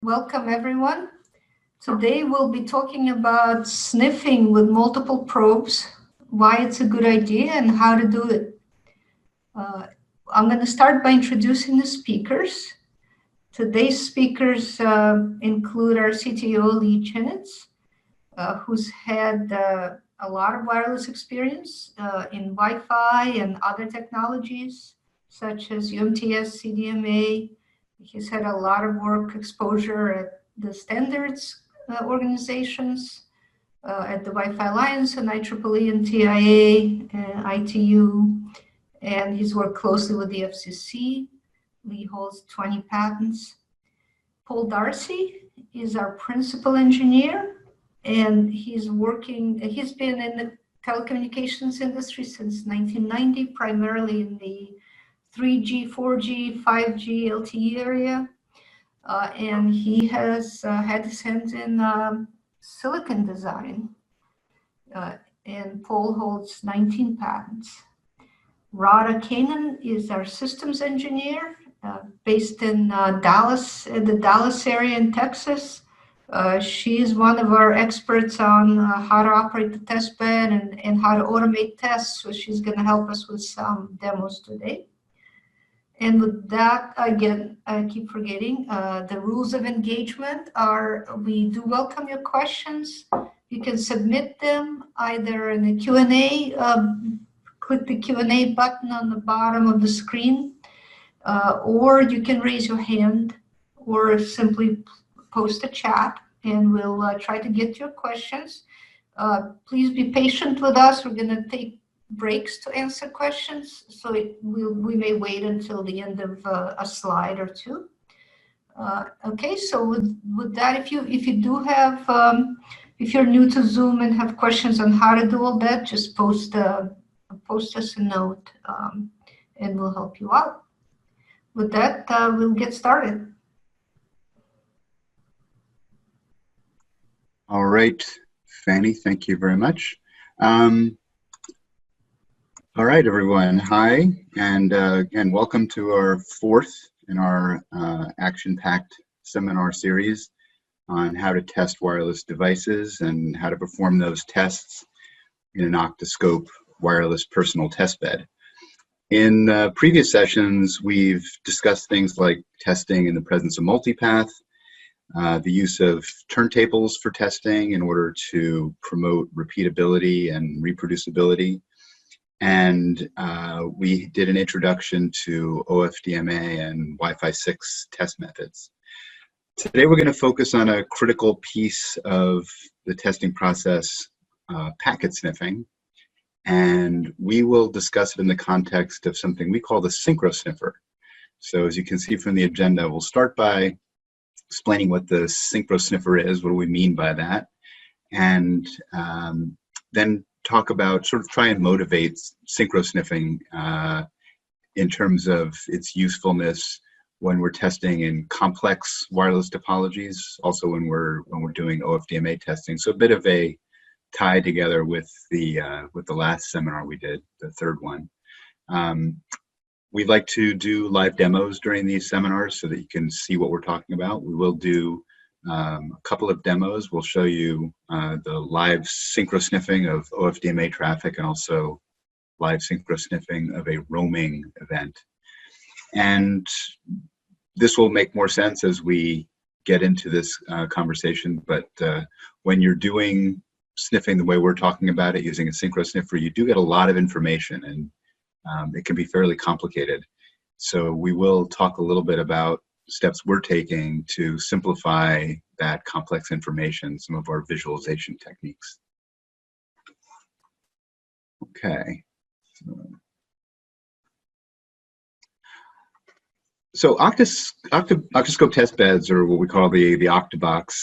Welcome everyone. Today we'll be talking about sniffing with multiple probes, why it's a good idea and how to do it. I'm going to start by introducing the speakers. Today's speakers include our CTO, Lee Chenitz, who's had a lot of wireless experience in Wi-Fi and other technologies, such as UMTS, CDMA. He's had a lot of work exposure at the standards organizations, at the Wi-Fi Alliance and IEEE and TIA and ITU, and he's worked closely with the FCC. Lee holds 20 patents. Paul Darcy is our principal engineer, and he's been in the telecommunications industry since 1990, primarily in the 3G, 4G, 5G, LTE area. And he has had his hands in silicon design. And Paul holds 19 patents. Rada Kanan is our systems engineer, based in Dallas, the Dallas area in Texas. She is one of our experts on how to operate the test bed and how to automate tests. So she's going to help us with some demos today. And with that, again, I keep forgetting, the rules of engagement are, we do welcome your questions. You can submit them either in the Q&A, click the Q&A button on the bottom of the screen, or you can raise your hand or simply post a chat and we'll try to get your questions. Please be patient with us. We're going to take breaks to answer questions, so we may wait until the end of a slide or two. Okay, so with that, if you do have, if you're new to Zoom and have questions on how to do all that, just post us a note and we'll help you out. With that, we'll get started. All right, Fanny, thank you very much. All right, everyone. Hi, and again, welcome to our fourth in our action-packed seminar series on how to test wireless devices and how to perform those tests in an octoscope wireless personal testbed. In previous sessions, we've discussed things like testing in the presence of multipath, the use of turntables for testing in order to promote repeatability and reproducibility. And we did an introduction to OFDMA and Wi-Fi 6 test methods. Today we're going to focus on a critical piece of the testing process, packet sniffing, and we will discuss it in the context of something we call the synchroSniffer. So as you can see from the agenda, we'll start by explaining what the synchroSniffer is, what do we mean by that, and then talk about, sort of try and motivate synchro-sniffing in terms of its usefulness when we're testing in complex wireless topologies, also when we're doing OFDMA testing. So a bit of a tie together with the last seminar we did, the third one. We'd like to do live demos during these seminars so that you can see what we're talking about. We will do a couple of demos. We'll show you the live synchro sniffing of OFDMA traffic and also live synchro sniffing of a roaming event. And this will make more sense as we get into this conversation, but when you're doing sniffing the way we're talking about it using a synchro sniffer, you do get a lot of information and it can be fairly complicated. So we will talk a little bit about steps we're taking to simplify that complex information, some of our visualization techniques. Okay. So octoscope test beds, or what we call the octoBox,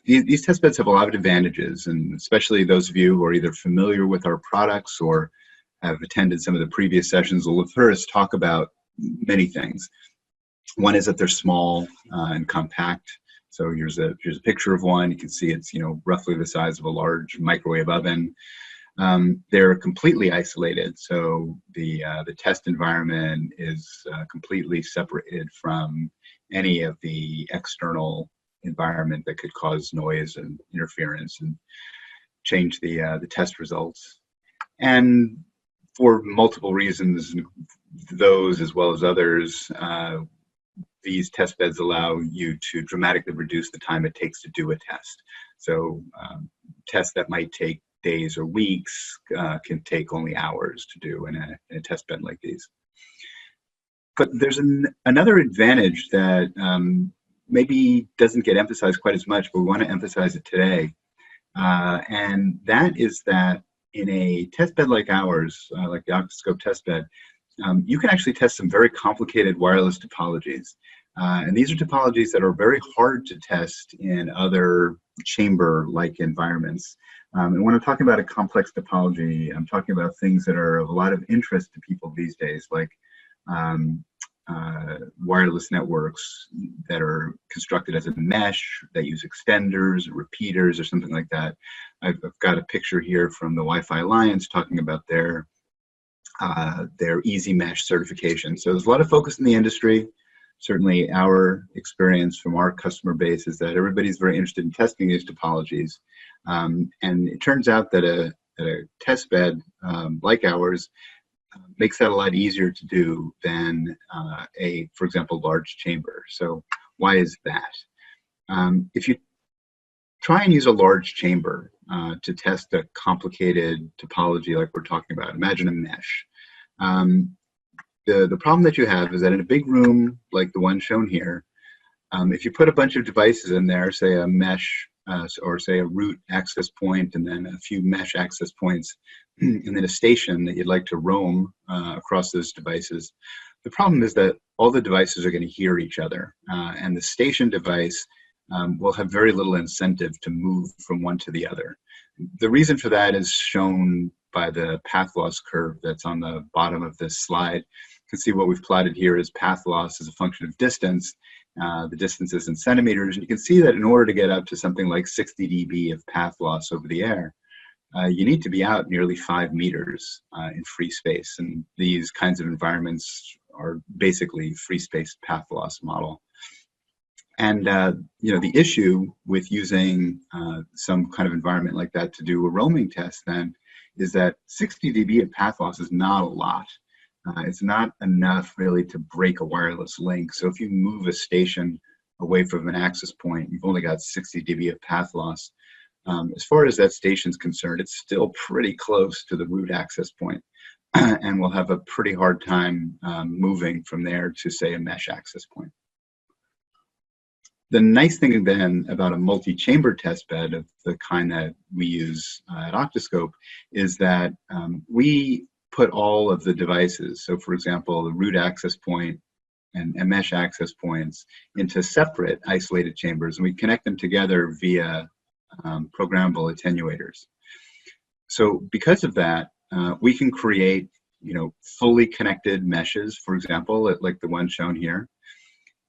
these test beds have a lot of advantages, and especially those of you who are either familiar with our products or have attended some of the previous sessions will have heard us talk about many things. One is that they're small and compact. So here's a picture of one. You can see it's roughly the size of a large microwave oven. they're completely isolated. So the test environment is completely separated from any of the external environment that could cause noise and interference and change the test results. And for multiple reasons, those as well as others, these test beds allow you to dramatically reduce the time it takes to do a test. So tests that might take days or weeks can take only hours to do in a test bed like these. But there's another advantage that maybe doesn't get emphasized quite as much, but we want to emphasize it today. And that is that in a test bed like ours, like the octoScope test bed, you can actually test some very complicated wireless topologies. And these are topologies that are very hard to test in other chamber-like environments. And when I'm talking about a complex topology, I'm talking about things that are of a lot of interest to people these days, like wireless networks that are constructed as a mesh, that use extenders, repeaters, or something like that. I've got a picture here from the Wi-Fi Alliance talking about their easy mesh certification. So there's a lot of focus in the industry. Certainly our experience from our customer base is that everybody's very interested in testing these topologies. And it turns out that a test bed like ours makes that a lot easier to do than for example, large chamber. So why is that? If you try and use a large chamber to test a complicated topology like we're talking about, imagine a mesh. The problem that you have is that in a big room like the one shown here, if you put a bunch of devices in there, say a mesh or say a root access point and then a few mesh access points and then a station that you'd like to roam across those devices, the problem is that all the devices are going to hear each other, and the station device will have very little incentive to move from one to the other. The reason for that is shown by the path loss curve that's on the bottom of this slide. You can see what we've plotted here is path loss as a function of distance. The distance is in centimeters, and you can see that in order to get up to something like 60 dB of path loss over the air, you need to be out nearly 5 meters in free space, and these kinds of environments are basically free space path loss model. And the issue with using some kind of environment like that to do a roaming test then is that 60 dB of path loss is not a lot. It's not enough really to break a wireless link. So if you move a station away from an access point, you've only got 60 dB of path loss. As far as that station's concerned, it's still pretty close to the root access point and we'll have a pretty hard time moving from there to, say, a mesh access point. The nice thing then about a multi-chamber test bed of the kind that we use at octoScope is that we put all of the devices, so for example, the root access point and mesh access points, into separate isolated chambers, and we connect them together via programmable attenuators. So because of that, we can create fully connected meshes, for example, like the one shown here.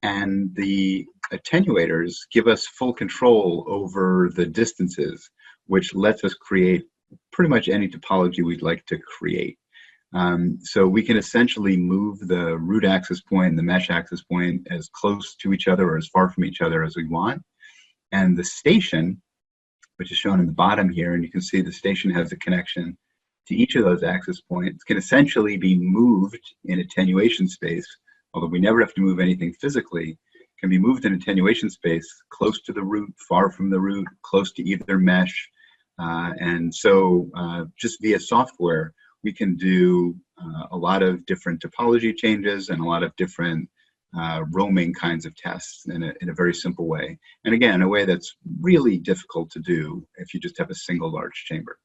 And the attenuators give us full control over the distances, which lets us create pretty much any topology we'd like to create. So we can essentially move the root access point and the mesh access point as close to each other or as far from each other as we want. And the station, which is shown in the bottom here, and you can see the station has a connection to each of those access points, can essentially be moved in attenuation space, although we never have to move anything physically, can be moved in attenuation space close to the root, far from the root, close to either mesh. And so just via software, we can do a lot of different topology changes and a lot of different roaming kinds of tests in a very simple way. And again, a way that's really difficult to do if you just have a single large chamber.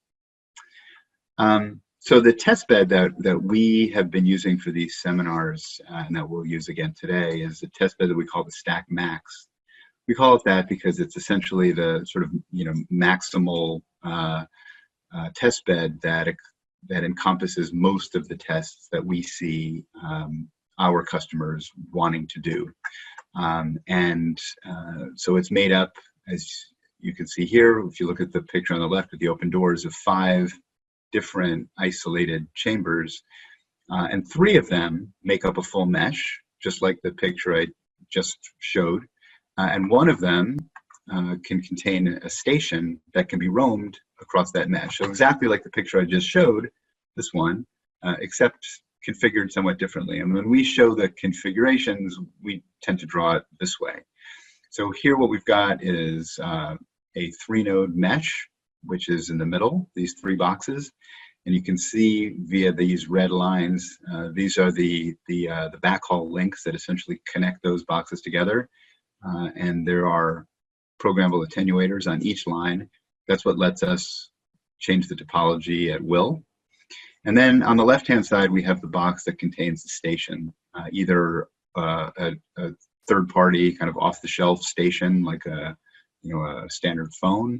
So the test bed that we have been using for these seminars and that we'll use again today is a test bed that we call the Stack Max. We call it that because it's essentially the sort of maximal test bed that encompasses most of the tests that we see our customers wanting to do. So it's made up, as you can see here, if you look at the picture on the left with the open doors, of 5 different isolated chambers, and 3 of them make up a full mesh, just like the picture I just showed, and 1 of them can contain a station that can be roamed across that mesh. So exactly like the picture I just showed, this one, except configured somewhat differently. And when we show the configurations, we tend to draw it this way. So here what we've got is a 3-node mesh, which is in the middle, these 3 boxes. And you can see via these red lines, these are the backhaul links that essentially connect those boxes together. And there are programmable attenuators on each line. That's what lets us change the topology at will. And then on the left-hand side, we have the box that contains the station, either a third-party kind of off-the-shelf station, like a standard phone,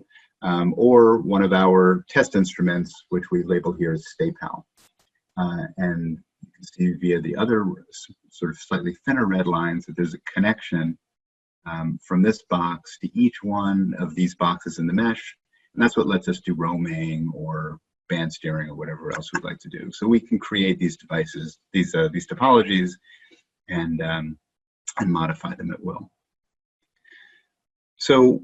or one of our test instruments, which we label here as StayPal. And you can see via the other sort of slightly thinner red lines that there's a connection from this box to each one of these boxes in the mesh. And that's what lets us do roaming or band steering or whatever else we'd like to do. So we can create these devices, these topologies, and modify them at will. So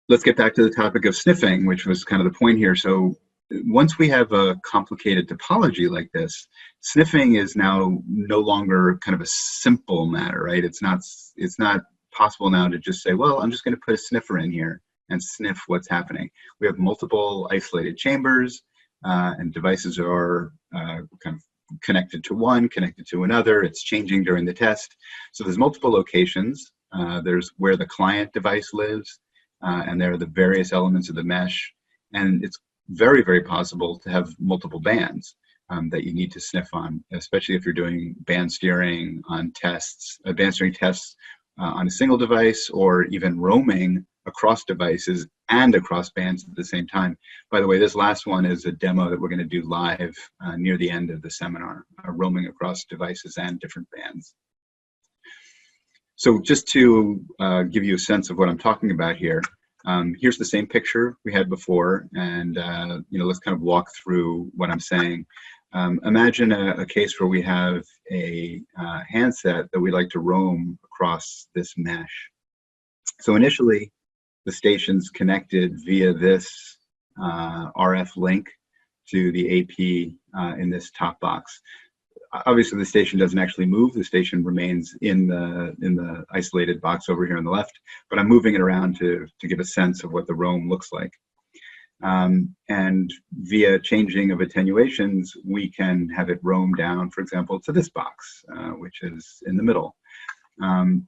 let's get back to the topic of sniffing, which was kind of the point here. So once we have a complicated topology like this, sniffing is now no longer kind of a simple matter, right? It's not possible now to just say, well, I'm just going to put a sniffer in here and sniff what's happening. We have multiple isolated chambers, and devices are kind of connected to one, connected to another. It's changing during the test. So there's multiple locations. There's where the client device lives, and there are the various elements of the mesh. And it's very, very possible to have multiple bands that you need to sniff on, especially if you're doing band steering on tests, band steering tests on a single device, or even roaming across devices and across bands at the same time. By the way, this last one is a demo that we're going to do live near the end of the seminar, roaming across devices and different bands. So just to give you a sense of what I'm talking about here, here's the same picture we had before, and let's kind of walk through what I'm saying. Imagine a case where we have a handset that we like to roam across this mesh. So initially, the station's connected via this RF link to the AP in this top box. Obviously, the station doesn't actually move. The station remains in the isolated box over here on the left, but I'm moving it around to give a sense of what the roam looks like. And via changing of attenuations, we can have it roam down, for example, to this box, which is in the middle.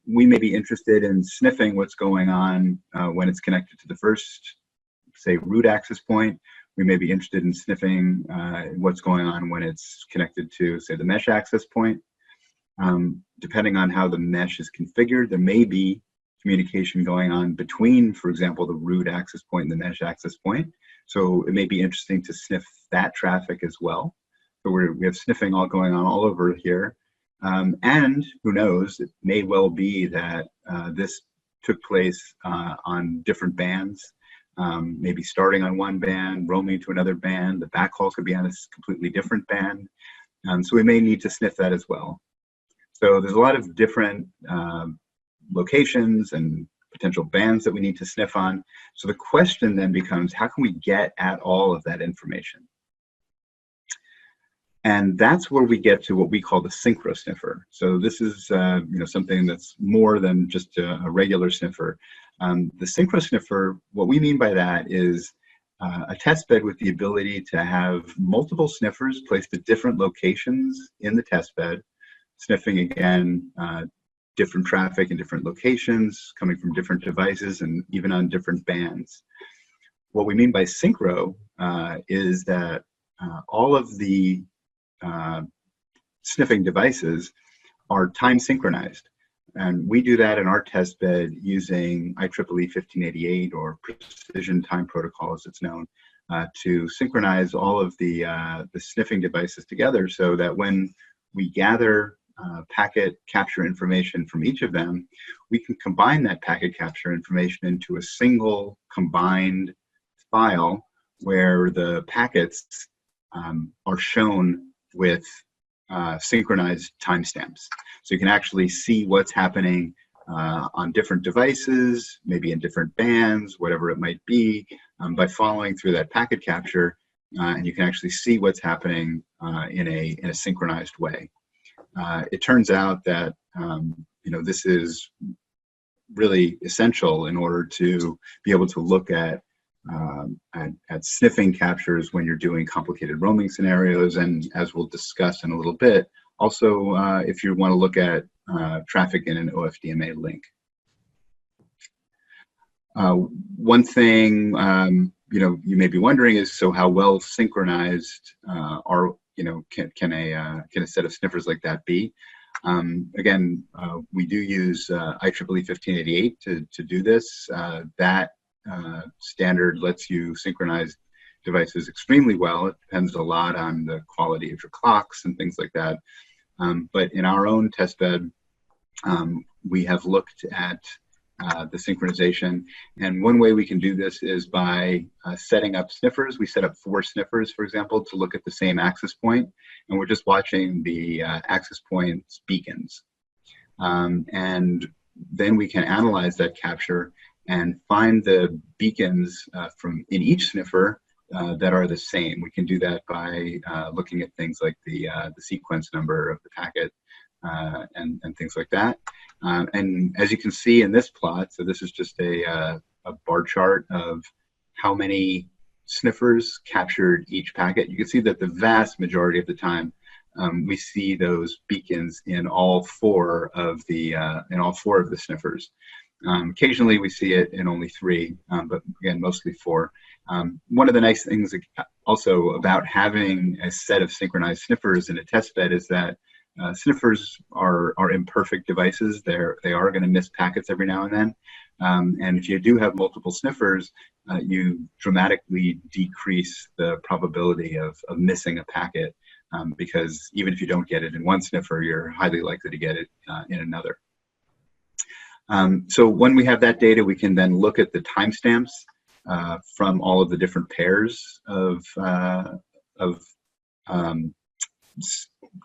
We may be interested in sniffing what's going on when it's connected to the first, say, root access point. We may be interested in sniffing what's going on when it's connected to, say, the mesh access point. Depending on how the mesh is configured, there may be communication going on between, for example, the root access point and the mesh access point. So it may be interesting to sniff that traffic as well. So we have sniffing all going on all over here. And who knows, it may well be that this took place on different bands, maybe starting on one band, roaming to another band. The backhaul could be on a completely different band. So we may need to sniff that as well. So there's a lot of different locations and potential bands that we need to sniff on. So the question then becomes, how can we get at all of that information? And that's where we get to what we call the synchro-sniffer. So this is something that's more than just a regular sniffer. The synchro-sniffer, what we mean by that is a test bed with the ability to have multiple sniffers placed at different locations in the test bed, sniffing again, different traffic in different locations, coming from different devices and even on different bands. What we mean by synchro is that all of the sniffing devices are time synchronized. And we do that in our test bed using IEEE 1588, or Precision Time Protocol as it's known, to synchronize all of the sniffing devices together so that when we gather packet capture information from each of them, we can combine that packet capture information into a single combined file where the packets are shown with synchronized timestamps. So you can actually see what's happening on different devices, maybe in different bands, whatever it might be, by following through that packet capture, and you can actually see what's happening in a synchronized way. It turns out that this is really essential in order to be able to look at sniffing captures when you're doing complicated roaming scenarios, and as we'll discuss in a little bit, also if you want to look at traffic in an OFDMA link. One thing you may be wondering is, so how well synchronized can a set of sniffers like that be? Again, we do use IEEE 1588 to do this. That standard lets you synchronize devices extremely well. It depends a lot on the quality of your clocks and things like that. But in our own testbed, we have looked at the synchronization. And one way we can do this is by setting up sniffers. We set up 4 sniffers, for example, to look at the same access point. And we're just watching the access point's beacons. And then we can analyze that capture and find the beacons in each sniffer that are the same. We can do that by looking at things like the sequence number of the packet and things like that. And as you can see in this plot, so this is just a bar chart of how many sniffers captured each packet. You can see that the vast majority of the time we see those beacons in all 4 of the sniffers. Occasionally we see it in only 3, but again, mostly 4. One of the nice things also about having a set of synchronized sniffers in a testbed is that sniffers are imperfect devices. They are going to miss packets every now and then. And if you do have multiple sniffers, you dramatically decrease the probability of missing a packet, because even if you don't get it in one sniffer, you're highly likely to get it in another. So when we have that data, we can then look at the timestamps from all of the different pairs of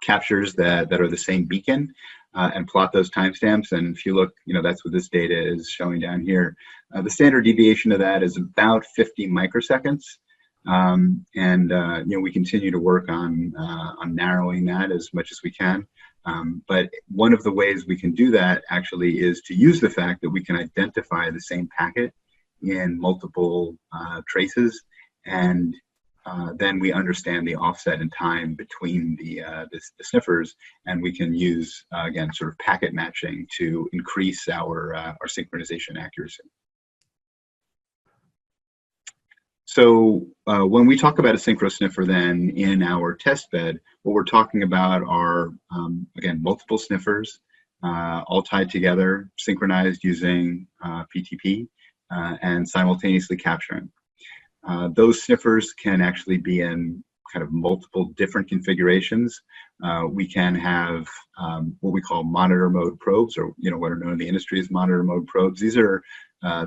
captures that are the same beacon, and plot those timestamps. And if you look, that's what this data is showing down here. The standard deviation of that is about 50 microseconds. We continue to work on narrowing that as much as we can. But one of the ways we can do that actually is to use the fact that we can identify the same packet in multiple traces, and then we understand the offset in time between the sniffers, and we can use again sort of packet matching to increase our synchronization accuracy. So when we talk about a synchroSniffer, then in our testbed, what we're talking about are again multiple sniffers all tied together, synchronized using PTP, and simultaneously capturing. Those sniffers can actually be in kind of multiple different configurations. We can have what we call monitor mode probes, or what are known in the industry as monitor mode probes. These are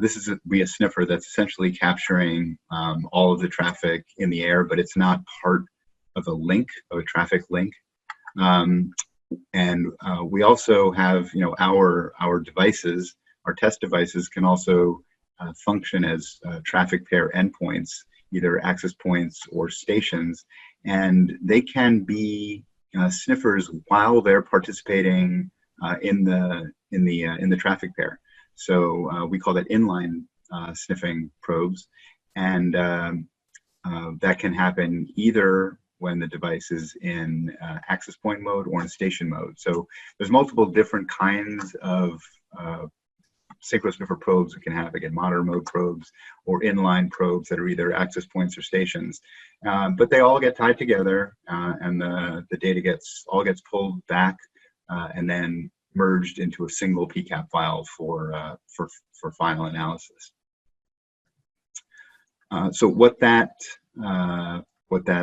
this is a sniffer that's essentially capturing all of the traffic in the air, but it's not part of a traffic link. We also have our devices, our test devices can also function as traffic pair endpoints, either access points or stations, and they can be sniffers while they're participating in the traffic pair. So we call that inline sniffing probes, and that can happen either when the device is in access point mode or in station mode. So there's multiple different kinds of synchroSniffer probes we can have, again, monitor mode probes or inline probes that are either access points or stations. But they all get tied together, and the data all gets pulled back and then merged into a single PCAP file for final analysis. So what that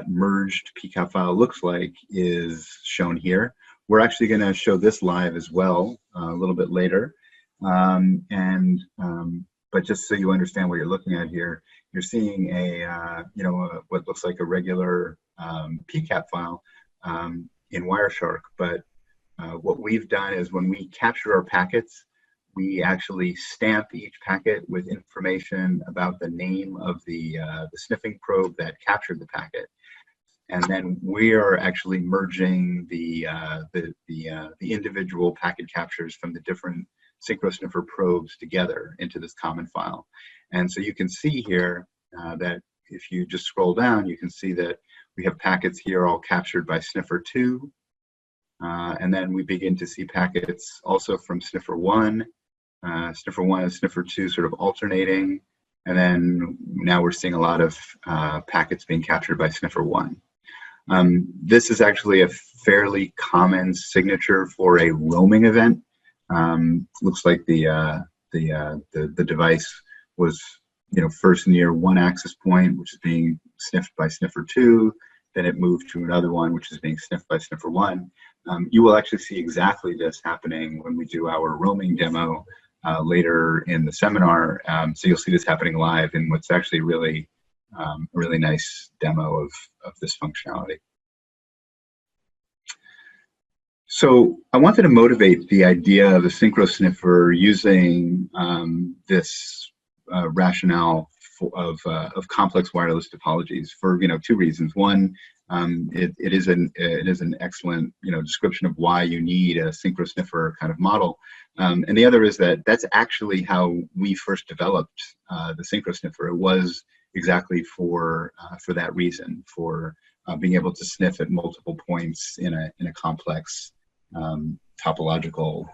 merged PCAP file looks like is shown here. We're actually going to show this live as well a little bit later. But just so you understand what you're looking at here, you're seeing a, what looks like a regular PCAP file in Wireshark. But what we've done is when we capture our packets, we actually stamp each packet with information about the name of the sniffing probe that captured the packet. And then we are actually merging the individual packet captures from the different synchroSniffer probes together into this common file. And so you can see here that if you just scroll down, you can see that we have packets here all captured by sniffer 2. And then we begin to see packets also from sniffer 1. Sniffer 1 and sniffer 2 sort of alternating. And then now we're seeing a lot of packets being captured by sniffer 1. This is actually a fairly common signature for a roaming event. Looks like the device was first near one access point, which is being sniffed by sniffer 2. Then it moved to another one, which is being sniffed by sniffer 1. You will actually see exactly this happening when we do our roaming demo later in the seminar. So you'll see this happening live in what's actually really a really nice demo of this functionality. So I wanted to motivate the idea of a synchroSniffer using this rationale of complex wireless topologies for two reasons. One, it is an excellent description of why you need a synchroSniffer kind of model, and the other is that that's actually how we first developed the synchroSniffer. It was exactly for that reason, for being able to sniff at multiple points in a complex topological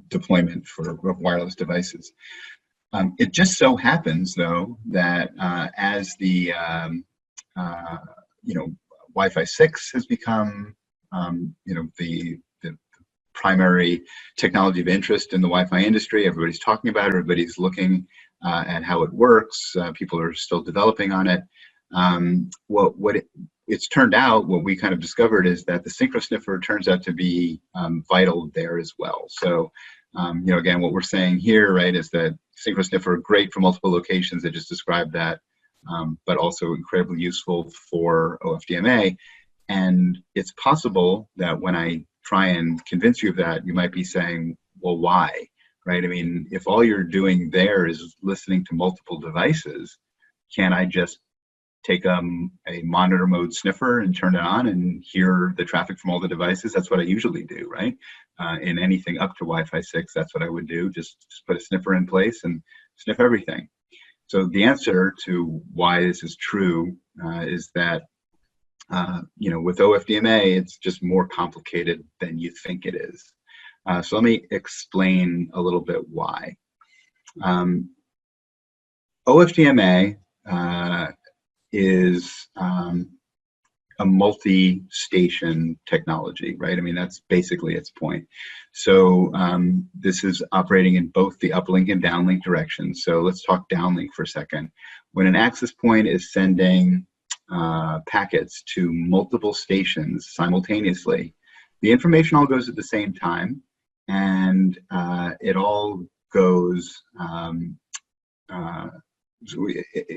deployment for wireless devices. It just so happens, though, that as the Wi-Fi 6 has become the primary technology of interest in the Wi-Fi industry, everybody's talking about it, everybody's looking at how it works. People are still developing on it. It's turned out, what we kind of discovered is that the synchroSniffer turns out to be vital there as well. So, again, what we're saying here, right, is that synchroSniffer, great for multiple locations. I just described that, but also incredibly useful for OFDMA. And it's possible that when I try and convince you of that, you might be saying, well, why, right? I mean, if all you're doing there is listening to multiple devices, can't I just take a monitor mode sniffer and turn it on and hear the traffic from all the devices? That's what I usually do, right? In anything up to Wi-Fi 6, that's what I would do. Just put a sniffer in place and sniff everything. So the answer to why this is true is that, with OFDMA, it's just more complicated than you think it is. So let me explain a little bit why. OFDMA is a multi-station technology, right? I mean, that's basically its point. So this is operating in both the uplink and downlink directions. So let's talk downlink for a second. When an access point is sending packets to multiple stations simultaneously, the information all goes at the same time, and it all goes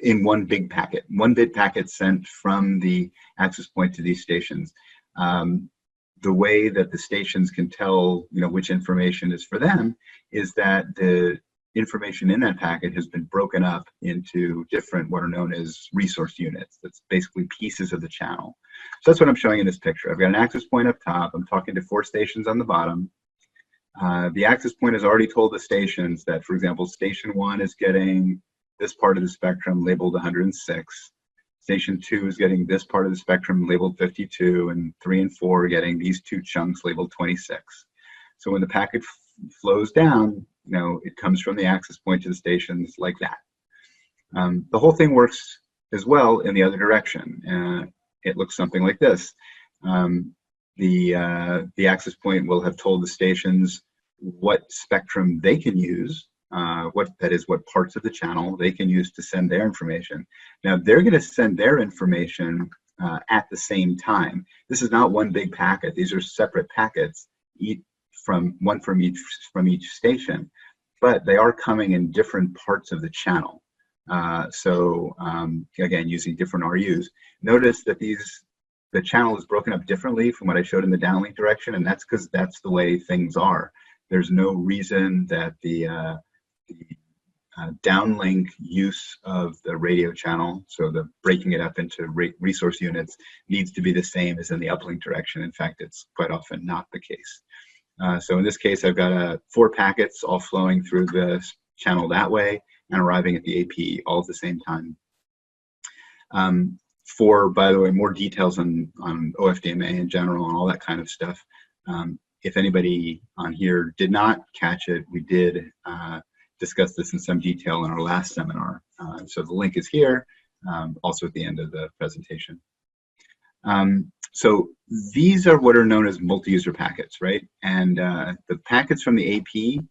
in one big packet, one big packet sent from the access point to these stations. The way that the stations can tell, which information is for them is that the information in that packet has been broken up into different, what are known as resource units. That's basically pieces of the channel. So that's what I'm showing in this picture. I've got an access point up top. I'm talking to 4 stations on the bottom. The access point has already told the stations that, for example, station 1 is getting this part of the spectrum labeled 106. Station 2 is getting this part of the spectrum labeled 52, and 3 and 4 are getting these 2 chunks labeled 26. So when the packet flows down, it comes from the access point to the stations like that. The whole thing works as well in the other direction. It looks something like this. The access point will have told the stations what spectrum they can use, what parts of the channel they can use to send their information. Now they're going to send their information at the same time. This is not one big packet. These are separate packets, one from each station. but they are coming in different parts of the channel. Again, using different RUs. Notice that the channel is broken up differently from what I showed in the downlink direction, and that's because that's the way things are. There's no reason that the downlink use of the radio channel, so the breaking it up into resource units, needs to be the same as in the uplink direction. In fact, it's quite often not the case. So in this case, I've got 4 packets all flowing through the channel that way and arriving at the AP all at the same time. For, by the way, more details on OFDMA in general and all that kind of stuff, if anybody on here did not catch it, we did discuss this in some detail in our last seminar. So the link is here, also at the end of the presentation. So these are what are known as multi-user packets, right? And the packets from the AP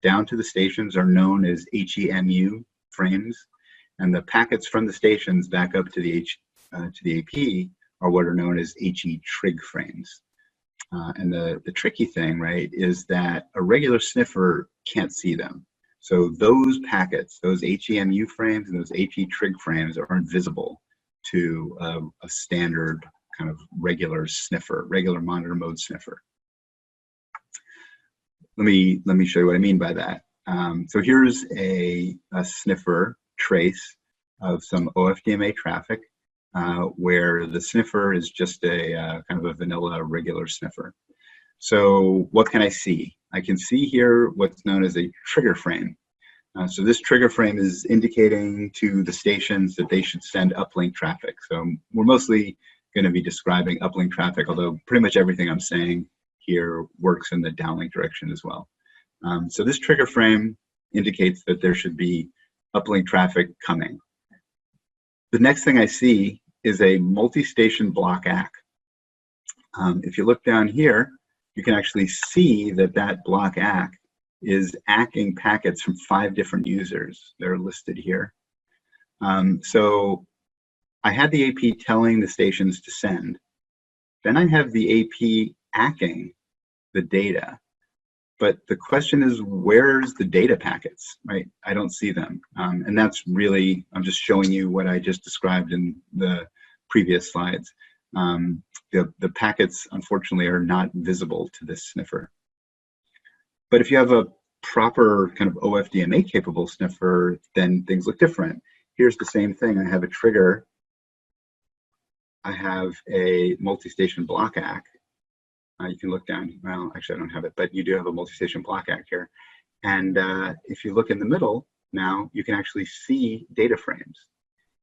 down to the stations are known as HEMU frames, and the packets from the stations back up to the AP are what are known as HE trig frames. And the tricky thing, right, is that a regular sniffer can't see them. So those packets, those HEMU frames and those HE trig frames, are invisible to a standard kind of regular sniffer, regular monitor mode sniffer. Let me show you what I mean by that. So here's a sniffer trace of some OFDMA traffic where the sniffer is just a kind of a vanilla regular sniffer. So what can I see? I can see here what's known as a trigger frame. So this trigger frame is indicating to the stations that they should send uplink traffic. So we're mostly going to be describing uplink traffic, although pretty much everything I'm saying here works in the downlink direction as well. So this trigger frame indicates that there should be uplink traffic coming. The next thing I see is a multi-station block ACK. If you look down here, you can actually see that that block ACK is ACKing packets from 5 different users. They're listed here. So I had the AP telling the stations to send. Then I have the AP ACKing the data. But the question is, where's the data packets, right? I don't see them. And that's really, I'm just showing you what I just described in the previous slides. The packets, unfortunately, are not visible to this sniffer. But if you have a proper kind of OFDMA capable sniffer, then things look different. Here's the same thing. I have a trigger. I have a multi-station block ACK. You can look down, well, actually I don't have it, but you do have a multi-station block ACK here. And if you look in the middle now, you can actually see data frames.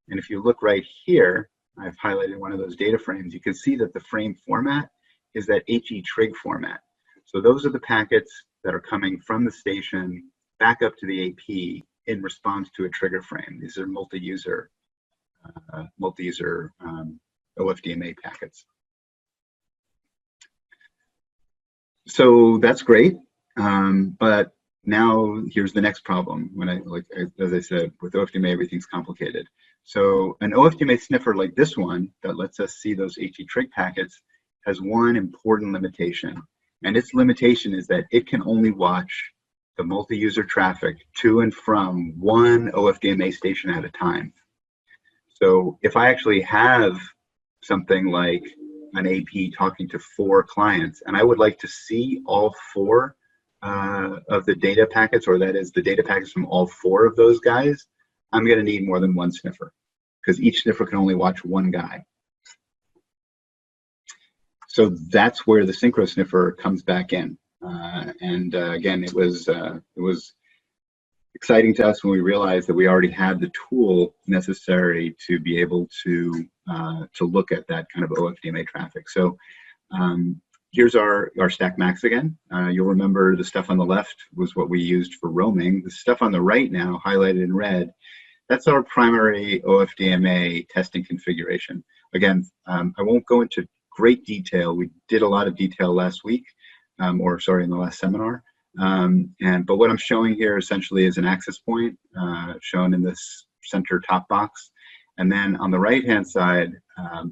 And if you look right here, I've highlighted one of those data frames. You can see that the frame format is that HE trig format. So those are the packets that are coming from the station back up to the AP in response to a trigger frame. These are multi-user OFDMA packets. So that's great, but now here's the next problem. As I said, with OFDMA, everything's complicated. So an OFDMA sniffer like this one that lets us see those HE trig packets has one important limitation. And its limitation is that it can only watch the multi-user traffic to and from one OFDMA station at a time. So if I actually have something like an AP talking to 4 clients, and I would like to see all 4 of the data packets, or that is the data packets from all 4 of those guys, I'm going to need more than one sniffer, because each sniffer can only watch one guy. So that's where the synchroSniffer comes back in. Again, it was exciting to us when we realized that we already had the tool necessary to be able to look at that kind of OFDMA traffic. So here's our stack max again. You'll remember the stuff on the left was what we used for roaming. The stuff on the right now, highlighted in red, that's our primary OFDMA testing configuration. Again, I won't go into great detail. We did a lot of detail last week, in the last seminar. But what I'm showing here essentially is an access point shown in this center top box. And then on the right-hand side,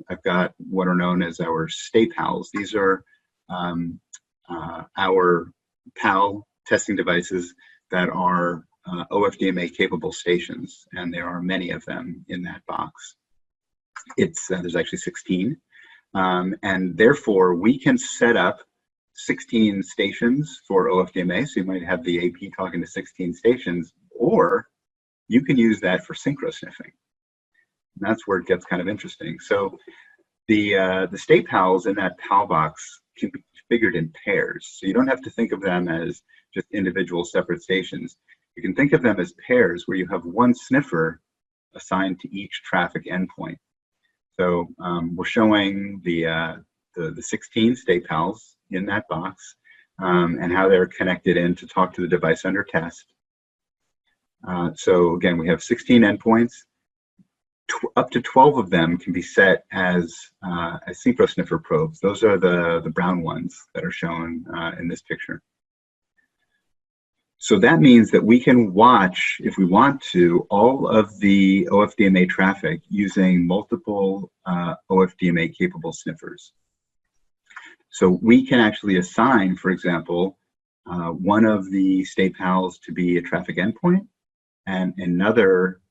I've got what are known as our stay pals. These are our PAL testing devices that are OFDMA capable stations, and there are many of them in that box. There's actually 16, and therefore we can set up 16 stations for OFDMA. So you might have the AP talking to 16 stations, or you can use that for synchro sniffing. And that's where it gets kind of interesting. So the state pals in that PAL box can be configured in pairs. So you don't have to think of them as just individual separate stations. You can think of them as pairs where you have one sniffer assigned to each traffic endpoint. So we're showing the 16 state pals in that box and how they're connected in to talk to the device under test. So again, we have 16 endpoints. Up to 12 of them can be set as synchroSniffer probes. Those are the brown ones that are shown in this picture. So that means that we can watch, if we want to, all of the OFDMA traffic using multiple OFDMA capable sniffers. So we can actually assign, for example, one of the state pals to be a traffic endpoint and another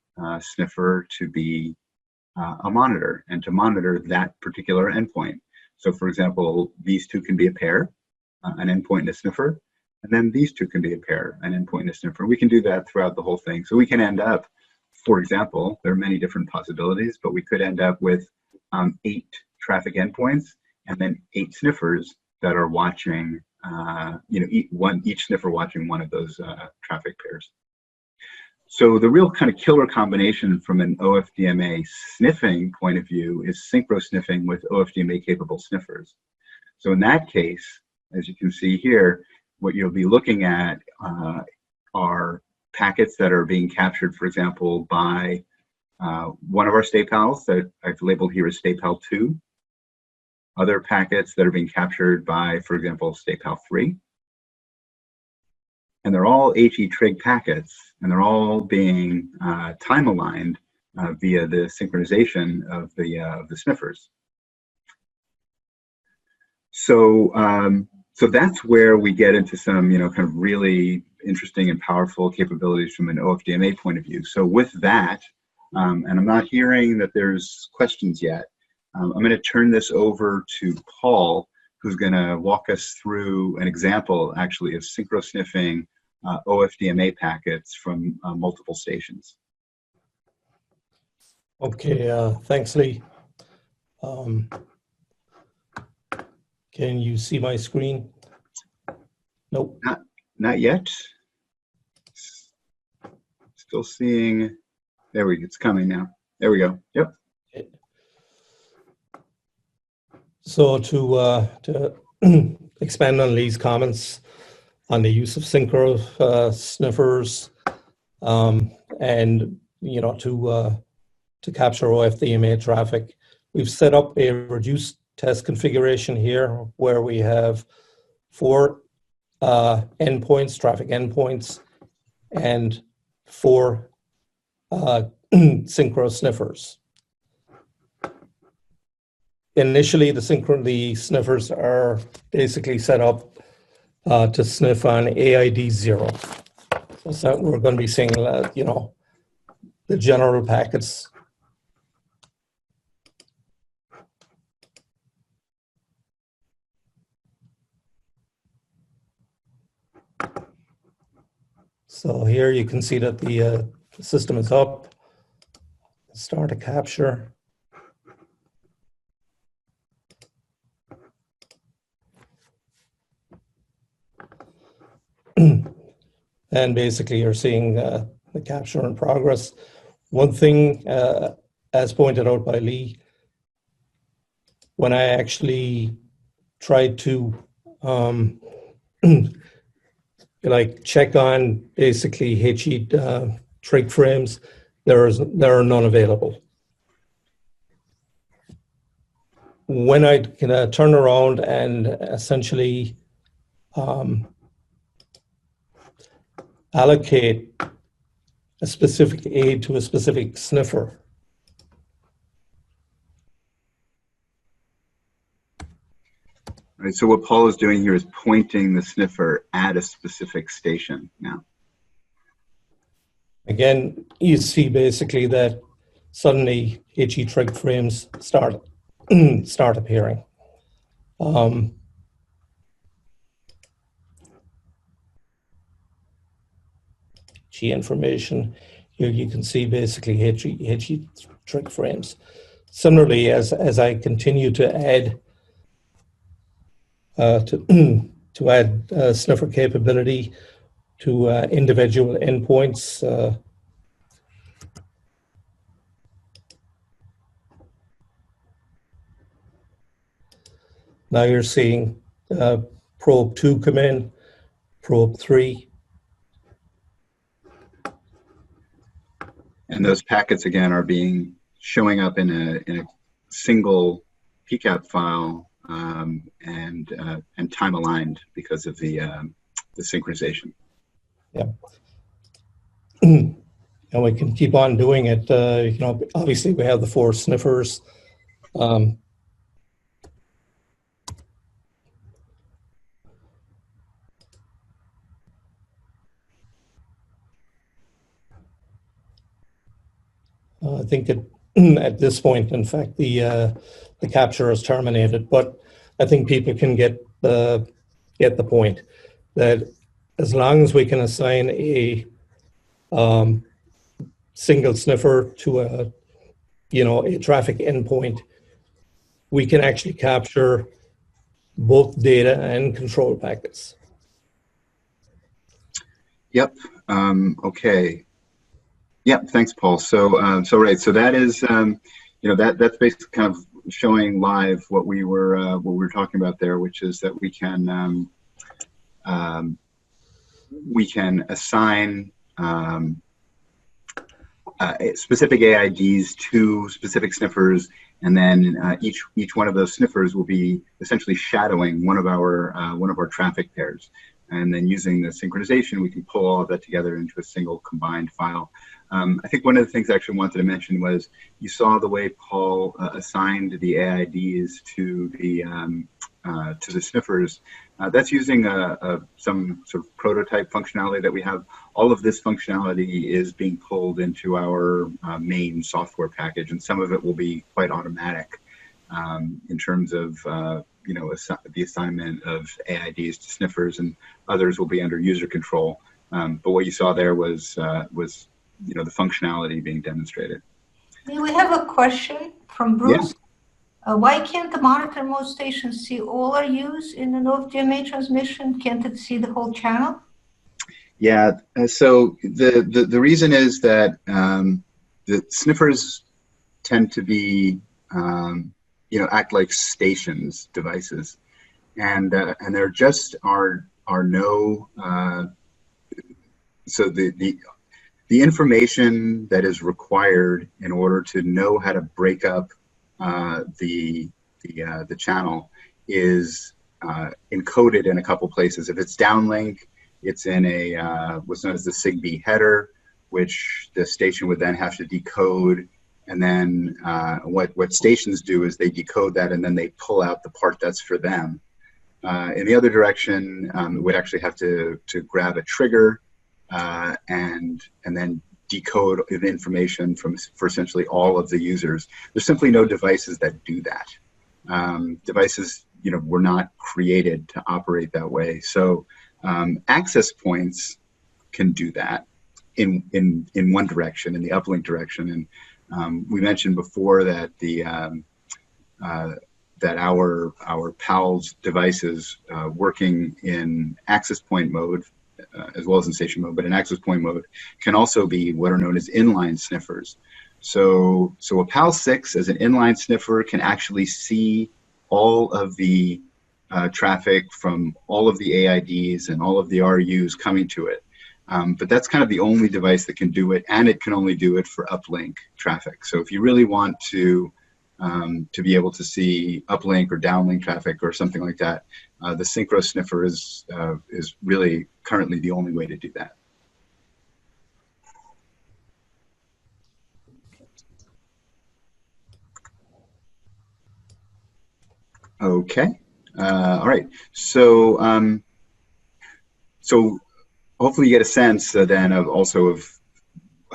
sniffer to be a monitor, and to monitor that particular endpoint. So for example, these two can be a pair, an endpoint and a sniffer, and then these two can be a pair, an endpoint and a sniffer. We can do that throughout the whole thing. So we can end up, for example, there are many different possibilities, but we could end up with 8 traffic endpoints and then 8 sniffers that are watching, each sniffer watching one of those traffic pairs. So the real kind of killer combination from an OFDMA sniffing point of view is synchro sniffing with OFDMA capable sniffers. So in that case, as you can see here, what you'll be looking at are packets that are being captured, for example, by one of our state pals that I've labeled here as state pal 2, other packets that are being captured by, for example, state pal 3. And they're all HE trig packets, and they're all being time aligned via the synchronization of the sniffers. So, so that's where we get into some, kind of really interesting and powerful capabilities from an OFDMA point of view. So with that, and I'm not hearing that there's questions yet, I'm going to turn this over to Paul, who's going to walk us through an example, actually, of synchro sniffing OFDMA packets from multiple stations. Okay, thanks, Lee. Can you see my screen? Nope. Not yet. Still seeing. There we go. It's coming now. There we go. Yep. So to expand on Lee's comments on the use of synchro sniffers, and to capture OFDMA traffic, we've set up a reduced test configuration here where we have 4 endpoints, traffic endpoints, and 4 synchro sniffers. Initially, the sniffers are basically set up to sniff on AID 0. So we're going to be seeing, the general packets. So here you can see that the system is up. Start a capture. And basically you're seeing the capture in progress. One thing, as pointed out by Lee, when I actually tried to check on basically HE trig frames, there are none available. When I can turn around and essentially allocate a specific aid to a specific sniffer, Right, so what Paul is doing here is pointing the sniffer at a specific station now. Again, you see basically that suddenly HE trig frames start appearing. G information. Here you can see basically HE trig frames. Similarly, as I continue to add to add sniffer capability to individual endpoints, now you're seeing probe 2 come in, probe 3. And those packets again are showing up in a single PCAP file and time aligned because of the synchronization. Yeah. And we can keep on doing it. You know, obviously we have the 4 sniffers. I think at this point, in fact, the capture is terminated, but I think people can get the point that as long as we can assign a single sniffer to a traffic endpoint, we can actually capture both data and control packets. Yep. Okay. Yep. Thanks, Paul. So right. So that is that's basically kind of showing live what we were talking about there, which is that we can assign specific AIDs to specific sniffers, and then each one of those sniffers will be essentially shadowing one of our traffic pairs. And then using the synchronization, we can pull all of that together into a single combined file. I think one of the things I actually wanted to mention was you saw the way Paul assigned the AIDs to the sniffers. That's using some sort of prototype functionality that we have. All of this functionality is being pulled into our main software package, and some of it will be quite automatic in terms of the assignment of AIDs to sniffers, and others will be under user control. But what you saw there was the functionality being demonstrated. We have a question from Bruce. Yeah. Why can't the monitor mode station see all our use in an OFDMA transmission? Can't it see the whole channel? Yeah. So the reason is that the sniffers tend to be act like stations devices, and there just are no so the information that is required in order to know how to break up the channel is encoded in a couple places. If it's downlink, it's in a what's known as the SIGB header, which the station would then have to decode. And then what stations do is they decode that, and then they pull out the part that's for them. In the other direction, we'd actually have to grab a trigger and then decode the information for essentially all of the users. There's simply no devices that do that. Devices, were not created to operate that way. So access points can do that in one direction, in the uplink direction. And we mentioned before that that our PALS devices working in access point mode, as well as in station mode, but in access point mode, can also be what are known as inline sniffers. So a PALS 6 as an inline sniffer can actually see all of the traffic from all of the AIDs and all of the RUs coming to it. But that's kind of the only device that can do it, and it can only do it for uplink traffic. So if you really want to be able to see uplink or downlink traffic or something like that, the synchroSniffer is really currently the only way to do that. Okay. All right. So hopefully you get a sense then of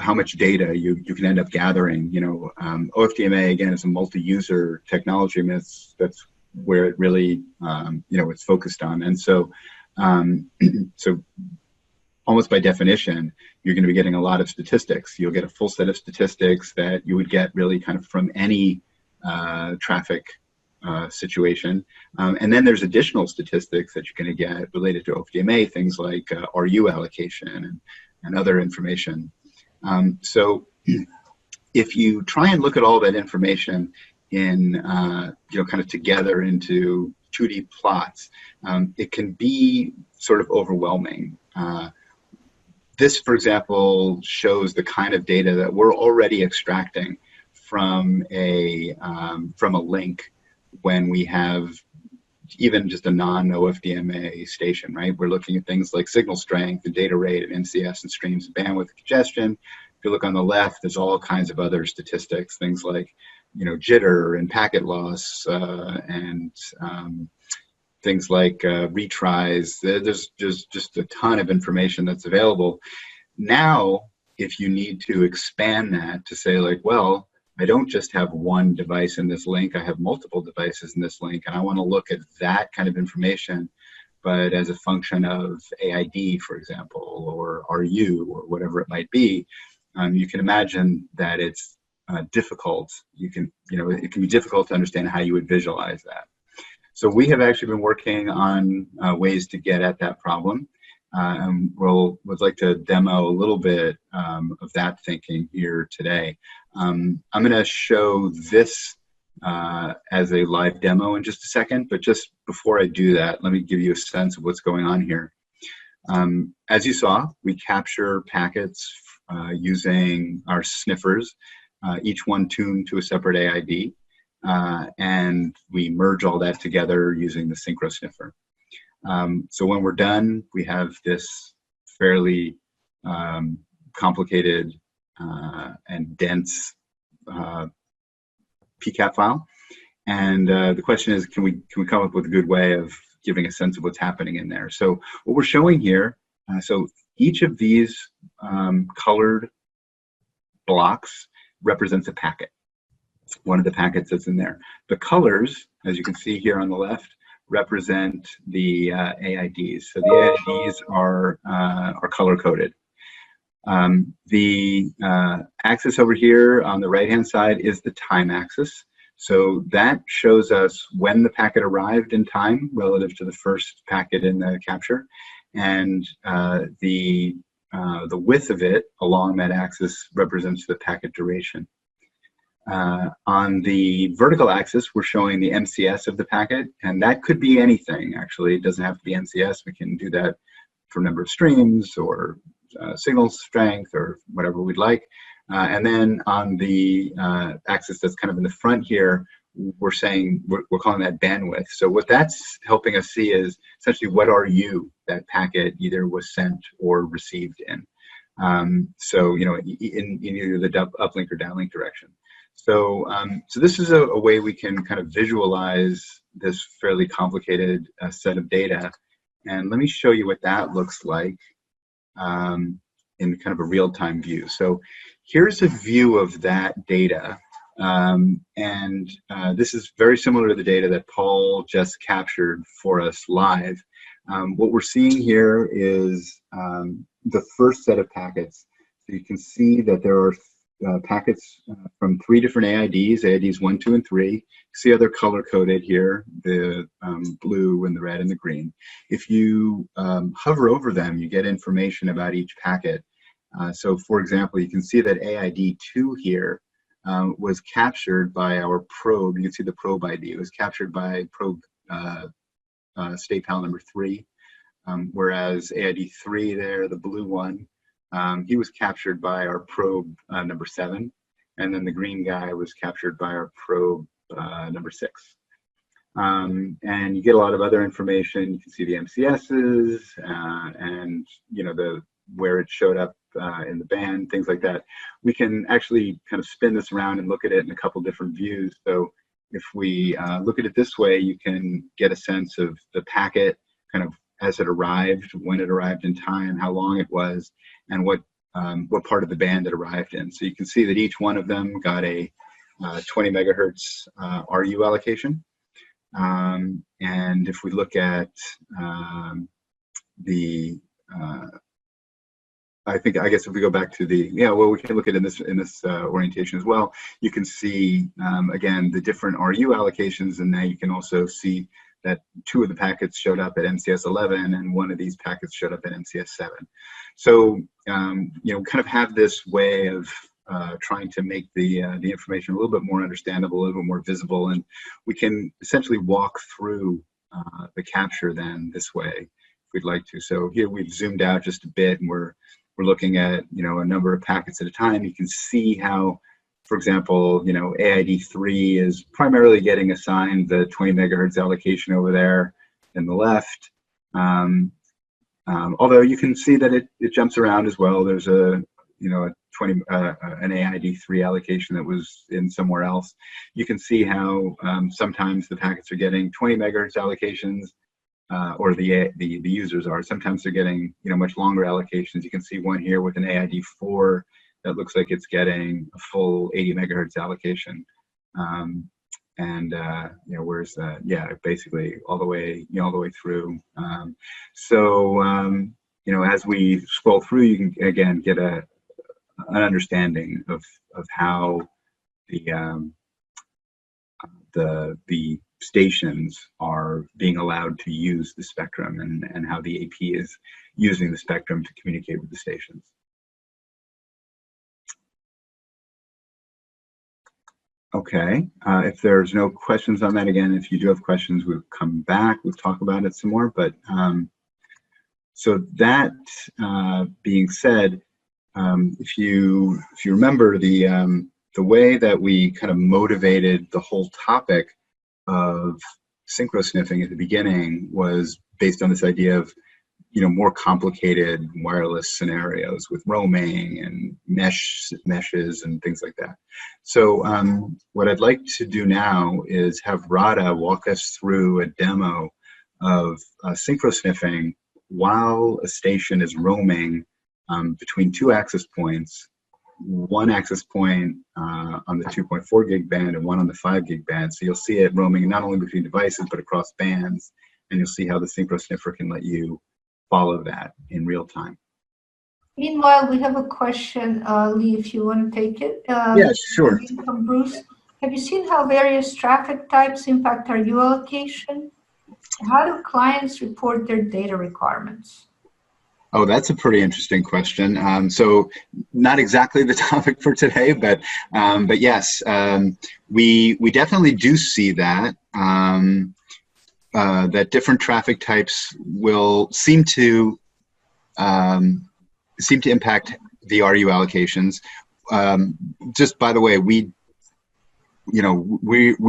how much data you can end up gathering. OFDMA, again, is a multi-user technology, and that's where it really, it's focused on. And so, so almost by definition, you're going to be getting a lot of statistics. You'll get a full set of statistics that you would get really kind of from any traffic situation. And then there's additional statistics that you're going to get related to OFDMA, things like RU allocation and other information. So if you try and look at all that information in, kind of together into 2D plots, it can be sort of overwhelming. This, for example, shows the kind of data that we're already extracting from a link when we have even just a non-OFDMA station, right? We're looking at things like signal strength and data rate and MCS and streams and bandwidth and congestion. If you look on the left, there's all kinds of other statistics, things like, jitter and packet loss and things like retries. There's just a ton of information that's available. Now, if you need to expand that to say like, well, I don't just have one device in this link, I have multiple devices in this link, and I want to look at that kind of information, but as a function of AID, for example, or RU, or whatever it might be, you can imagine that it's difficult. It can be difficult to understand how you would visualize that. So we have actually been working on ways to get at that problem. And would like to demo a little bit of that thinking here today. I'm going to show this as a live demo in just a second, but just before I do that, let me give you a sense of what's going on here. As you saw, we capture packets using our sniffers, each one tuned to a separate AID, and we merge all that together using the synchroSniffer. So when we're done, we have this fairly complicated and dense PCAP file. And the question is, can we come up with a good way of giving a sense of what's happening in there? So what we're showing here, so each of these colored blocks represents a packet, one of the packets that's in there. The colors, as you can see here on the left, represent the AIDs. So the AIDs are color-coded. The axis over here on the right-hand side is the time axis. So that shows us when the packet arrived in time relative to the first packet in the capture, and the width of it along that axis represents the packet duration. On the vertical axis, we're showing the MCS of the packet, and that could be anything, actually. It doesn't have to be MCS. We can do that for number of streams or signal strength or whatever we'd like. And then on the axis that's kind of in the front here, we're calling that bandwidth. So what that's helping us see is essentially what RU that packet either was sent or received in. So, in either the uplink or downlink direction. So, so this is a way we can kind of visualize this fairly complicated set of data. And let me show you what that looks like in kind of a real-time view. So here's a view of that data. This is very similar to the data that Paul just captured for us live. What we're seeing here is the first set of packets. So you can see that there are packets from 3 different AIDs, AIDs 1, 2, and 3. You see how they're color-coded here, the blue and the red and the green. If you hover over them, you get information about each packet. So for example, you can see that AID 2 here was captured by our probe. You can see the probe ID. It was captured by probe state pal number 3, whereas AID 3 there, the blue one, he was captured by our probe number 7, and then the green guy was captured by our probe number 6. And you get a lot of other information. You can see the MCSs and where it showed up in the band, things like that. We can actually kind of spin this around and look at it in a couple different views. So if we look at it this way, you can get a sense of the packet kind of as it arrived, when it arrived in time, how long it was, and what what part of the band it arrived in. So you can see that each one of them got a 20 megahertz RU allocation. And if we look at I guess if we go back to the, we can look at in this orientation as well. You can see again the different RU allocations, and now you can also see that 2 of the packets showed up at MCS 11, and 1 of these packets showed up at MCS 7. So kind of have this way of trying to make the information a little bit more understandable, a little bit more visible, and we can essentially walk through the capture then this way if we'd like to. So here we've zoomed out just a bit, and we're looking at a number of packets at a time. You can see how, for example, AID3 is primarily getting assigned the 20 megahertz allocation over there in the left. Although you can see that it jumps around as well. There's an AID3 allocation that was in somewhere else. You can see how sometimes the packets are getting 20 megahertz allocations, or the users are. Sometimes they're getting much longer allocations. You can see one here with an AID4 that looks like it's getting a full 80 megahertz allocation, whereas basically all the way through. As we scroll through, you can again get an understanding of how the stations are being allowed to use the spectrum, and how the AP is using the spectrum to communicate with the stations. Okay, if there's no questions on that, again, if you do have questions, we'll come back, we'll talk about it some more. But so that being said, if you remember the way that we kind of motivated the whole topic of synchro-sniffing at the beginning was based on this idea of more complicated wireless scenarios with roaming and meshes and things like that. So what I'd like to do now is have Radha walk us through a demo of synchro-sniffing while a station is roaming between 2 access points, 1 access point on the 2.4 gig band and 1 on the 5 gig band. So you'll see it roaming not only between devices but across bands, and you'll see how the synchro-sniffer can let you follow that in real time. Meanwhile, we have a question, Lee, if you want to take it. Yeah, sure. From Bruce. Have you seen how various traffic types impact RU allocation? How do clients report their data requirements? Oh, that's a pretty interesting question. So not exactly the topic for today, but yes, we definitely do see that. That different traffic types will seem to impact the RU allocations. Just by the way, we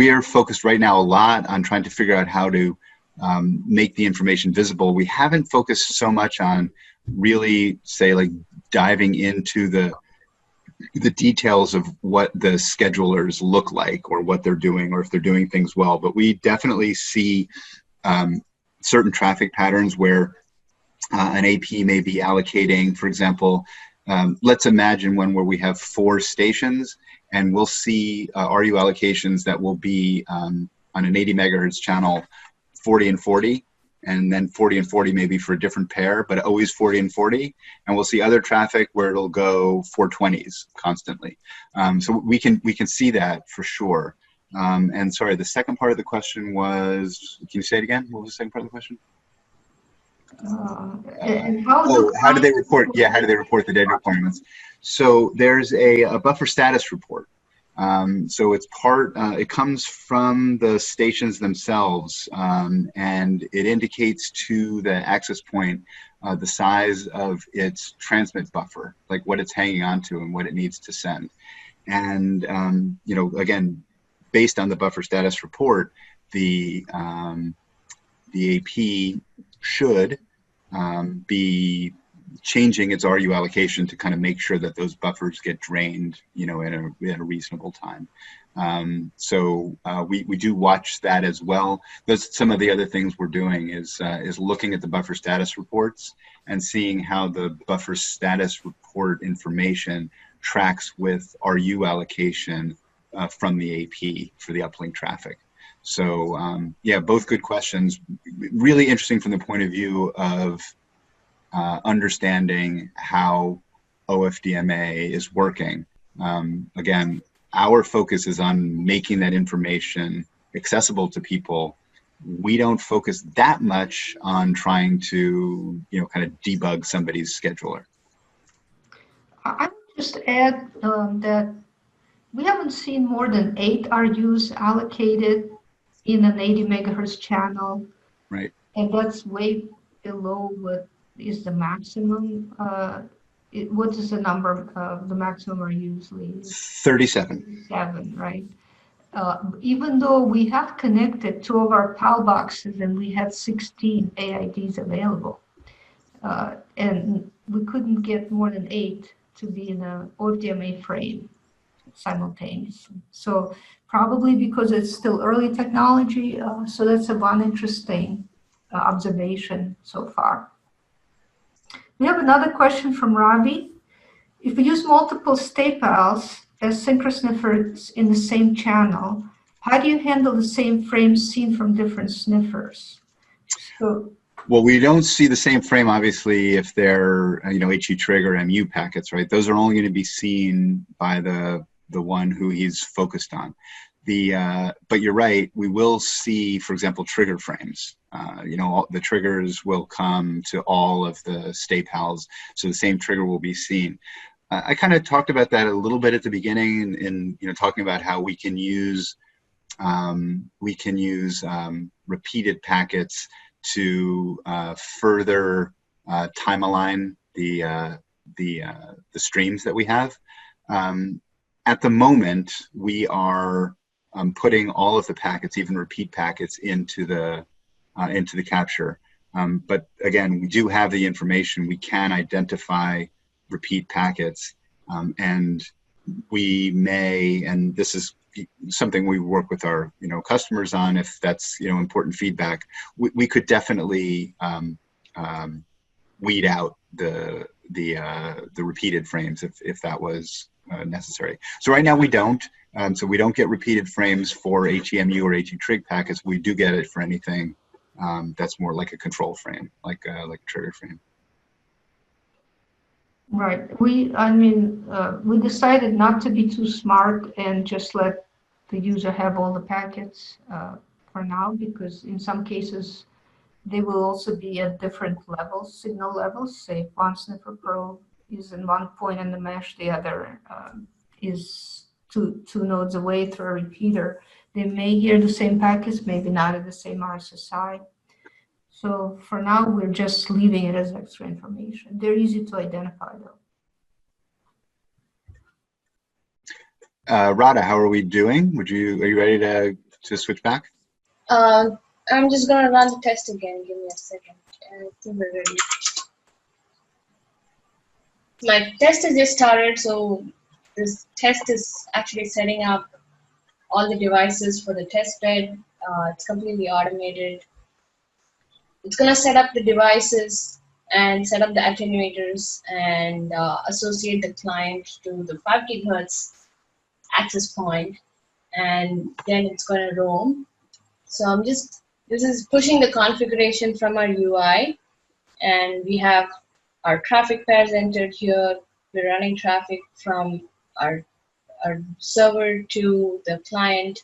are focused right now a lot on trying to figure out how to make the information visible. We haven't focused so much on really, say, like diving into the details of what the schedulers look like or what they're doing or if they're doing things well. But we definitely see certain traffic patterns where an AP may be allocating, for example, let's imagine one where we have 4 stations, and we'll see RU allocations that will be on an 80 megahertz channel 40 and 40, and then 40 and 40 maybe for a different pair, but always 40 and 40. And we'll see other traffic where it'll go 420s constantly. So we can see that for sure. And sorry, the second part of the question was, can you say it again? What was the second part of the question? How do they report? Yeah, how do they report the data requirements? So there's a buffer status report. So it's it comes from the stations themselves, and it indicates to the access point the size of its transmit buffer, like what it's hanging on to and what it needs to send. And again, based on the buffer status report, the AP should be changing its RU allocation to kind of make sure that those buffers get drained, you know, in a reasonable time. So we do watch that as well. That's some of the other things we're doing is looking at the buffer status reports and seeing how the buffer status report information tracks with RU allocation from the AP for the uplink traffic. So yeah, both good questions. Really interesting from the point of view of understanding how OFDMA is working. Again, our focus is on making that information accessible to people. We don't focus that much on trying to, you know, kind of debug somebody's scheduler. I would just add that we haven't seen more than 8 RUs allocated in an 80 megahertz channel. Right. And that's way below what is the maximum. What is the number of the maximum are usually? 37. 7, right? Even though we have connected 2 of our PAL boxes and we had 16 AIDs available, and we couldn't get more than 8 to be in an OFDMA frame simultaneously. So probably because it's still early technology, so that's one interesting observation so far. We have another question from Ravi. If we use multiple stay pals as synchroSniffers in the same channel, how do you handle the same frames seen from different sniffers? So, well, we don't see the same frame, obviously, if they're, you know, HE trigger MU packets, right? Those are only going to be seen by the one who he's focused on. But you're right, we will see, for example, trigger frames. You know, the triggers will come to all of the stay pals, so the same trigger will be seen. I kind of talked about that a little bit at the beginning, in you know, talking about how we can use repeated packets to further time align the streams that we have. At the moment, we are putting all of the packets, even repeat packets, into the capture. But again, we do have the information. We can identify repeat packets, and we may, and this is something we work with our, you know, customers on, if that's, you know, important feedback. We could definitely weed out the repeated frames if that was necessary. So right now we don't. So we don't get repeated frames for HEMU or HE trig packets. We do get it for anything that's more like a control frame, like a trigger frame. right. We decided not to be too smart and just let the user have all the packets for now, because in some cases they will also be at different levels, signal levels. Say if one sniffer probe is in one point in the mesh, the other is two nodes away through a repeater. They may hear the same packets, maybe not at the same RSSI. So for now, we're just leaving it as extra information. They're easy to identify, though. Radha, how are we doing? Are you ready to switch back? I'm just gonna run the test again. Give me a second. I think we're ready. My test has just started, so this test is actually setting up all the devices for the test bed. It's completely automated. It's gonna set up the devices and set up the attenuators and associate the client to the 5 gigahertz access point, and then it's gonna roam. So this is pushing the configuration from our UI, and we have our traffic pairs entered here. We're running traffic from our server to the client,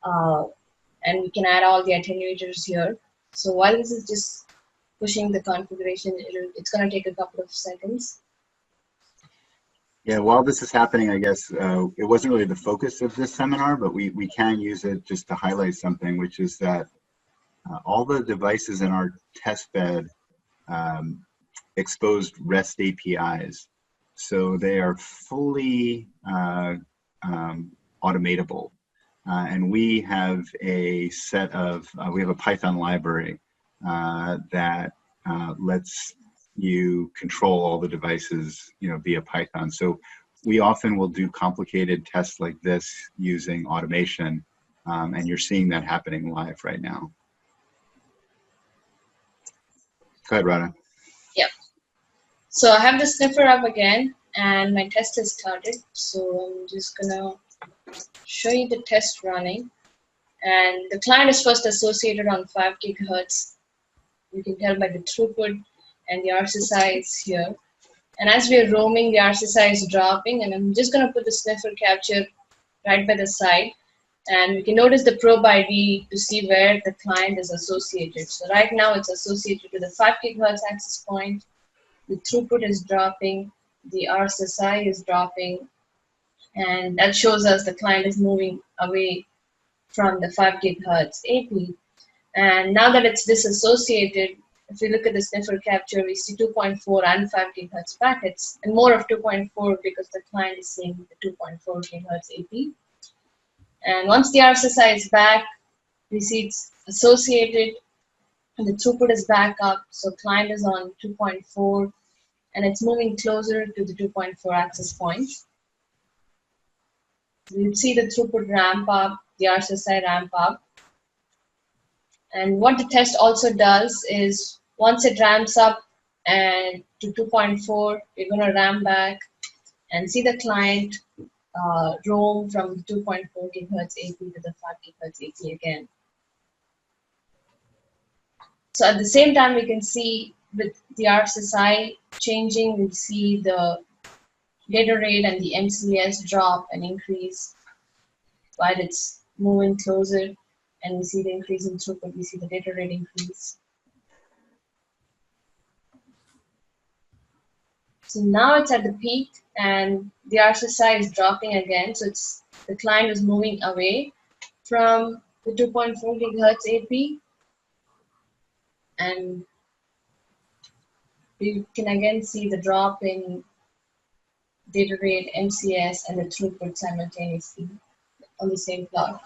and we can add all the attenuators here. So while this is just pushing the configuration, it's going to take a couple of seconds. Yeah, while this is happening, I guess it wasn't really the focus of this seminar, but we can use it just to highlight something, which is that all the devices in our test bed exposed REST APIs. So they are fully automatable. And we have a set of, we have a Python library that lets you control all the devices, via Python. So we often will do complicated tests like this using automation, and you're seeing that happening live right now. Go ahead, Radha. Yep. So I have the sniffer up again, and my test has started. So I'm just gonna show you the test running. And the client is first associated on 5 gigahertz. You can tell by the throughput and the RSSI is here. And as we are roaming, the RSSI is dropping, and I'm just gonna put the sniffer capture right by the side. And we can notice the probe ID to see where the client is associated. So right now it's associated to the 5 gigahertz access point. The throughput is dropping, the RSSI is dropping, and that shows us the client is moving away from the 5 gigahertz AP. And now that it's disassociated, if we look at the sniffer capture, we see 2.4 and 5 gigahertz packets, and more of 2.4 because the client is seeing the 2.4 gigahertz AP. And once the RSSI is back, we see it's associated, and the throughput is back up. So client is on 2.4, and it's moving closer to the 2.4 access point. You see the throughput ramp up, the RSSI ramp up. And what the test also does is once it ramps up and to 2.4, we're going to ramp back and see the client roam from 2.4 gigahertz AP to the 5 gigahertz AP again. So at the same time, we can see with the RSSI changing, we see the data rate and the MCS drop and increase while it's moving closer, and we see the increase in throughput, we see the data rate increase. So now it's at the peak, and the RSSI is dropping again. So it's the client is moving away from the 2.4 gigahertz AP, and we can again see the drop in data rate, MCS, and the throughput simultaneously on the same plot.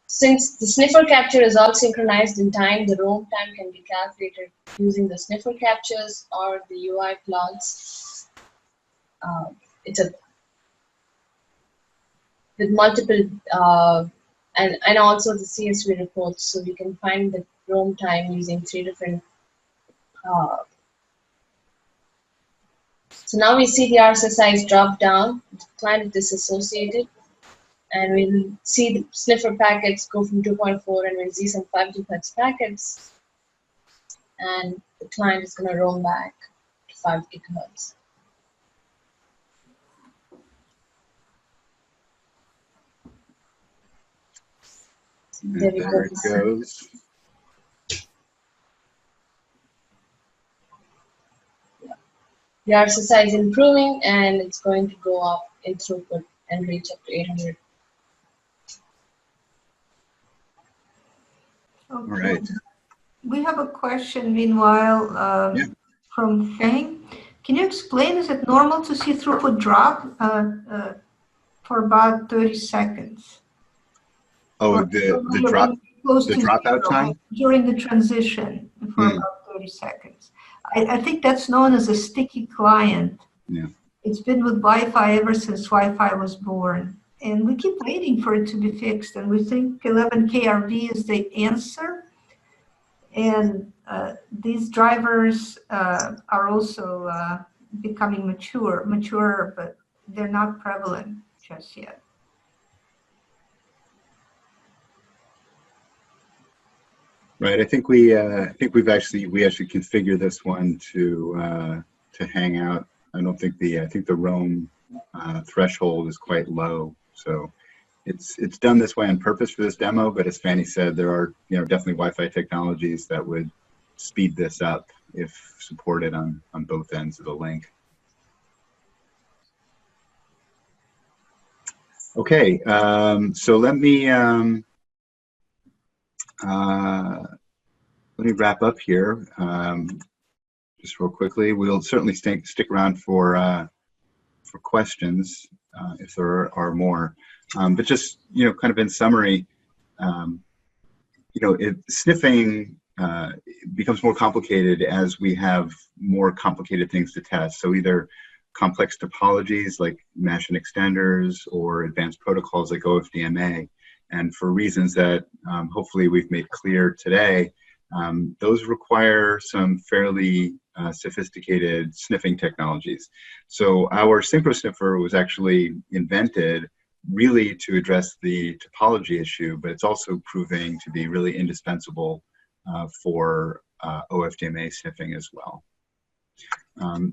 Since the sniffer capture is all synchronized in time, the roam time can be calculated using the sniffer captures or the UI plots. It's a with multiple and also the CSV reports, so we can find the roam time using 3 different. So now we see the RSSI is dropped down, the client is disassociated, and we'll see the sniffer packets go from 2.4, and we'll see some 5 gigahertz packets, and the client is going to roam back to 5 gigahertz. There we There it goes. The RSSI is improving, and it's going to go up in throughput and reach up to 800. Okay. All right. We have a question, meanwhile, from Feng. Can you explain, is it normal to see throughput drop for about 30 seconds? Oh, the dropout time? During the transition for about 30 seconds. I think that's known as a sticky client. Yeah. It's been with Wi-Fi ever since Wi-Fi was born. And we keep waiting for it to be fixed. And we think 11KRV is the answer. And these drivers are also becoming mature, but they're not prevalent just yet. Right. I think we actually configured this one to hang out. I think the roam threshold is quite low, so it's done this way on purpose for this demo. But as Fanny said, there are definitely Wi-Fi technologies that would speed this up if supported on both ends of the link. Okay, so let me wrap up here just real quickly. We'll certainly stick around for for questions if there are more. But just, kind of in summary, sniffing becomes more complicated as we have more complicated things to test. So either complex topologies like mesh and extenders, or advanced protocols like OFDMA. And for reasons that hopefully we've made clear today, those require some fairly sophisticated sniffing technologies. So our synchroSniffer was actually invented really to address the topology issue, but it's also proving to be really indispensable for OFDMA sniffing as well.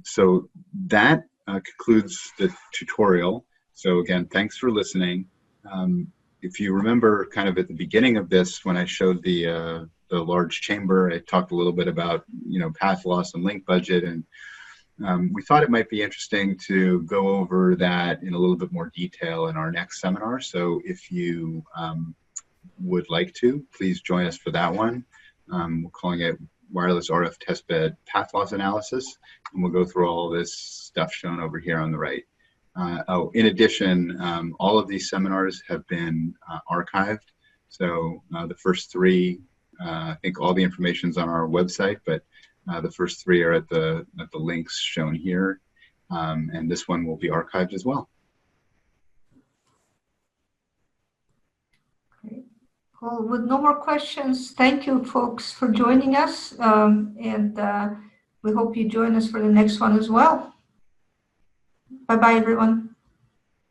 So that concludes the tutorial. So again, thanks for listening. If you remember kind of at the beginning of this, when I showed the large chamber, I talked a little bit about, path loss and link budget, and we thought it might be interesting to go over that in a little bit more detail in our next seminar. So if you would like to, please join us for that one. We're calling it Wireless RF Testbed Path Loss Analysis, and we'll go through all this stuff shown over here on the right. In addition, all of these seminars have been archived. So the first three, I think all the information is on our website, but the first three are at the links shown here, and this one will be archived as well. Okay. Well, with no more questions, thank you, folks, for joining us, and we hope you join us for the next one as well. Bye-bye, everyone.